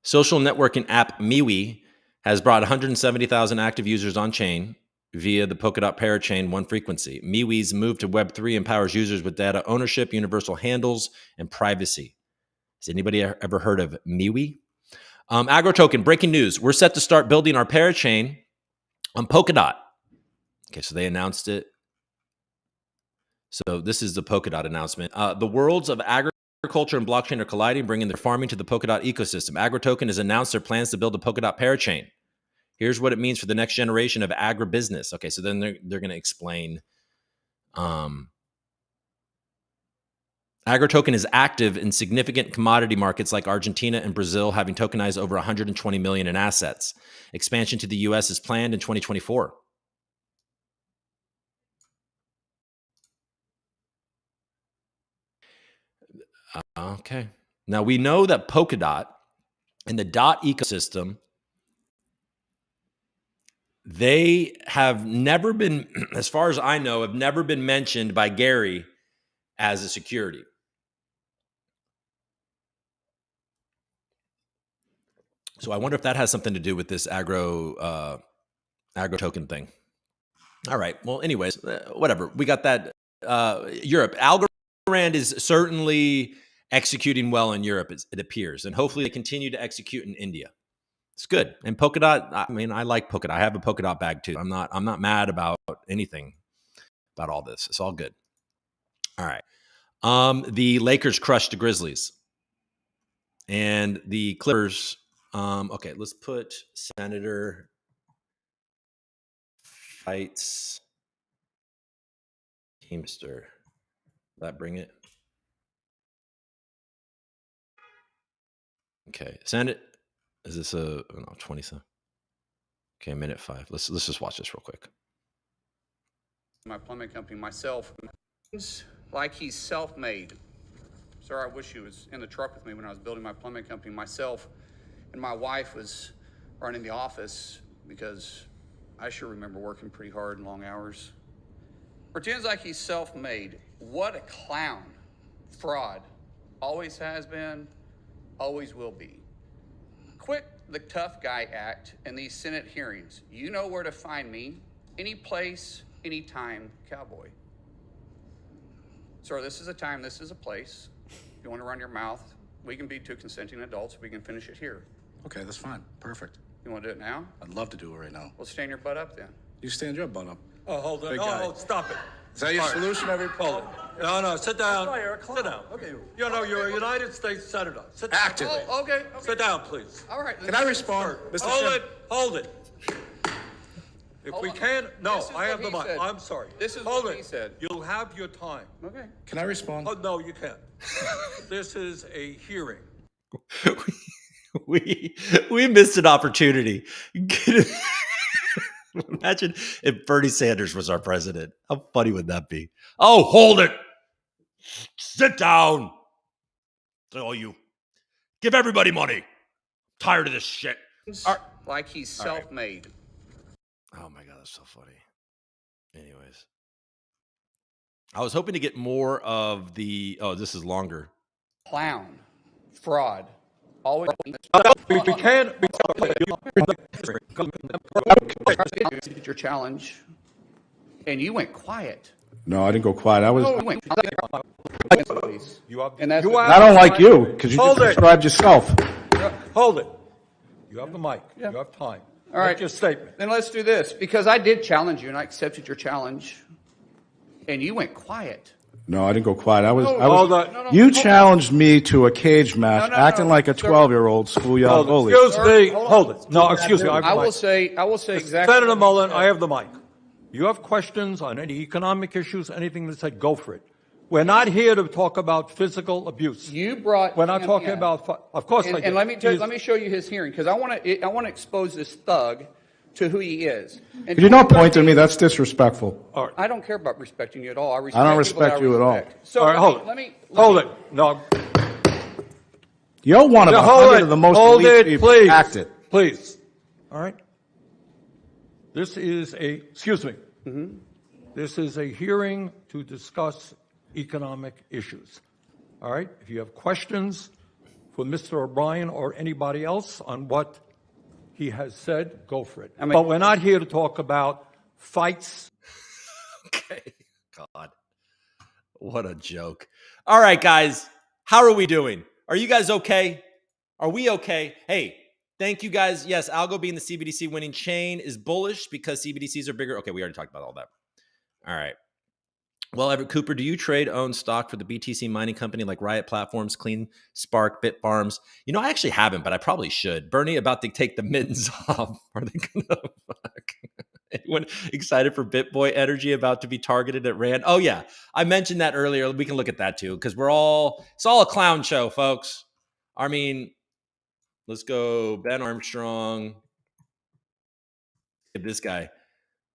A: Social networking app MeWe has brought 170,000 active users on chain via the Polkadot parachain one frequency. MeWe's move to Web3 empowers users with data ownership, universal handles, and privacy. Has anybody ever heard of MeWe? Agro token, breaking news. We're set to start building our parachain on Polkadot. Okay, so they announced it. So this is the Polkadot announcement. The worlds of agriculture and blockchain are colliding, bringing their farming to the Polkadot ecosystem. AgroToken has announced their plans to build a Polkadot parachain. Here's what it means for the next generation of agribusiness. Okay, so then they're going to explain. AgroToken is active in significant commodity markets like Argentina and Brazil, having tokenized over 120 million in assets. Expansion to the U.S. is planned in 2024. Okay. Now we know that Polkadot and the dot ecosystem, they have never been, as far as I know, have never been mentioned by Gary as a security. So I wonder if that has something to do with this agro token thing. All right. Well, anyways, whatever. We got that. Europe. Algorand is certainly executing well in Europe, it appears, and hopefully they continue to execute in India. It's good. And Polkadot, I mean, I like Polkadot. I have a Polkadot bag too. I'm not mad about anything about all this. It's all good. All right. The Lakers crushed the Grizzlies. And the Clippers. Okay, let's put Senator fights Teamster. That bring it? Okay. Send it. Is this a 27? Okay, minute 5. Let's just watch this real quick.
B: My plumbing company myself, like he's self-made. Sir, I wish he was in the truck with me when I was building my plumbing company myself, and my wife was running the office, because I sure remember working pretty hard and long hours. Pretends like he's self-made. What a clown. Fraud. Always has been, always will be. Quit the tough guy act in these Senate hearings. You know where to find me. Any place, anytime, cowboy. Sir, this is a time, this is a place. If you want to run your mouth, we can be two consenting adults. We can finish it here.
C: Okay, that's fine. Perfect.
B: You want to do it now?
C: I'd love to do it right now.
B: Well, stand your butt up then.
C: You stand your butt up.
D: Oh, hold on.
C: Big
D: No,
C: guy.
D: no, stop it.
C: Is that your
D: All right.
C: solution, every
D: Hold it. No, sit down. Sit down.
E: Okay.
D: You know, you're a United States Senator. Sit down.
C: Active.
B: Oh, okay.
D: Sit down, please.
B: All right.
C: Can I respond, Mr.
D: Hold
C: Chairman?
D: it. Hold it. If
B: Hold
D: we
B: on.
D: can't, no,
B: This is
D: I have
B: what
D: the
B: he
D: mic.
B: said.
D: I'm sorry.
B: This is
D: Hold
B: what
D: it.
B: he said.
D: You'll have your time.
B: Okay.
C: Can I respond?
D: Oh, no, you can't. This is a hearing.
A: we missed an opportunity. Imagine if Bernie Sanders was our president. How funny would that be? Oh, hold it. Sit down. All you. Give everybody money. Tired of this shit.
B: Like he's self-made.
A: Oh my God, that's so funny. Anyways. I was hoping to get more of the, this is longer.
B: Clown. Fraud. Always.
D: We can't.
B: Your challenge, and you went quiet.
F: No, I didn't go quiet. I was.
B: You went please.
D: You have,
B: And that's
D: you
B: what-
D: have
F: I don't
D: the
F: like
D: mic.
F: you because you
D: Hold
F: just
D: it.
F: described yourself.
D: Hold it. You have the mic.
B: Yeah.
D: You have time.
B: All right.
D: Make your statement.
B: Then let's do this, because I did challenge you, and I accepted your challenge, and you went quiet.
F: No, I didn't go quiet. I was.
D: Hold on.
F: You challenged me to a cage match,
B: No,
F: acting like a
B: sir.
F: 12-year-old schoolyard
D: Hold it.
F: bully.
D: Excuse
B: Sir,
D: me.
B: hold on.
D: Hold it. No, excuse me. I have the
B: I will
D: mic.
B: say exactly.
D: Senator
B: what he
D: Mullen,
B: said.
D: I have the mic. You have questions on any economic issues, anything that said, go for it. We're not here to talk about physical abuse.
B: You brought.
D: We're not
B: him
D: talking
B: in.
D: about, of course I
B: And,
D: did.
B: and let me
D: He's-
B: let me show you his hearing, because I want to expose this thug to who he is. And
F: Could you not point at me? That's disrespectful.
D: All right.
B: I don't care about respecting you at all. I respect
F: don't
B: people that
F: respect you at all.
B: respect. So
D: All right, hold it.
B: let me
D: Hold it. No.
F: You're one of
D: Yeah,
F: 100 of the most
D: hold
F: elite
D: it,
F: people
D: please.
F: acted.
D: Please. All right. This is excuse me.
B: Mm-hmm.
D: This is a hearing to discuss economic issues. All right. If you have questions for Mr. O'Brien or anybody else on what he has said, go for it.
B: I mean-
D: But we're not here to talk about fights.
A: Okay. God. What a joke. All right, guys. How are we doing? Are you guys okay? Are we okay? Hey, thank you guys. Yes, Algo being the CBDC winning chain is bullish because CBDCs are bigger. Okay, we already talked about all that. All right. Well, Everett Cooper, do you own stock for the BTC mining company like Riot Platforms, Clean Spark, Bitfarms? You know, I actually haven't, but I probably should. Bernie about to take the mittens off. Are they gonna fuck? Anyone excited for BitBoy Energy about to be targeted at Rand? Oh yeah, I mentioned that earlier. We can look at that too because it's all a clown show, folks. I mean, let's go Ben Armstrong. Give this guy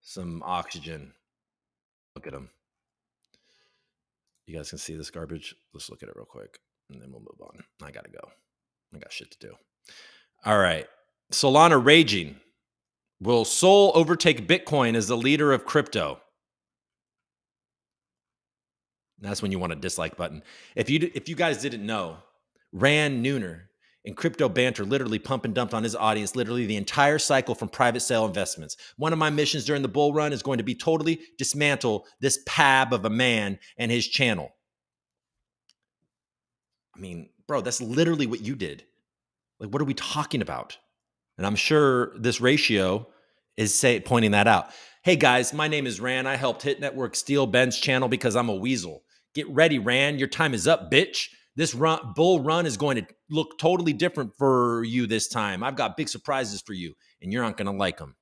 A: some oxygen. Look at him. You guys can see this garbage. Let's look at it real quick and then we'll move on. I gotta go. I got shit to do. All right. Solana raging. Will Sol overtake Bitcoin as the leader of crypto? That's when you want a dislike button. If you guys didn't know, Rand Nooner and Crypto Banter literally pump and dumped on his audience literally the entire cycle from private sale investments. One of my missions during the bull run is going to be totally dismantle this pab of a man and his channel. I mean, bro, that's literally what you did. Like, what are we talking about? And I'm sure this ratio is pointing that out. Hey guys, my name is Rand. I helped Hit Network steal Ben's channel because I'm a weasel. Get ready, Rand. Your time is up, bitch. This bull run is going to look totally different for you this time. I've got big surprises for you, and you're not going to like them.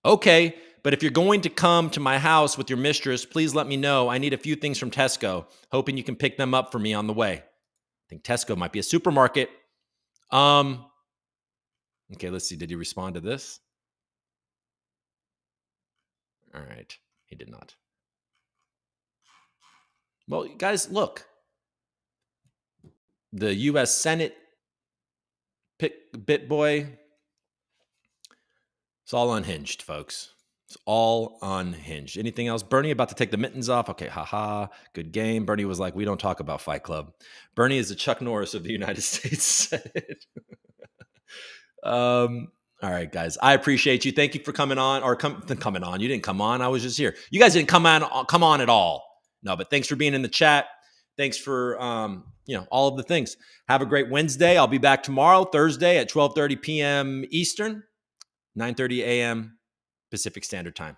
A: Okay, But if you're going to come to my house with your mistress, please let me know. I need a few things from Tesco, hoping you can pick them up for me on the way. I think Tesco might be a supermarket. Okay, let's see. Did he respond to this? All right. He did not. Well, guys, look. The U.S. Senate bit boy. It's all unhinged, folks. It's all unhinged. Anything else? Bernie about to take the mittens off. Okay, haha. Good game. Bernie was like, we don't talk about Fight Club. Bernie is the Chuck Norris of the United States Senate. All right, guys. I appreciate you. Thank you for coming on, or coming on. You didn't come on. I was just here. You guys didn't come on at all. No, but thanks for being in the chat. Thanks for all of the things. Have a great Wednesday. I'll be back tomorrow, Thursday at 12:30 p.m. Eastern, 9:30 a.m. Pacific Standard Time.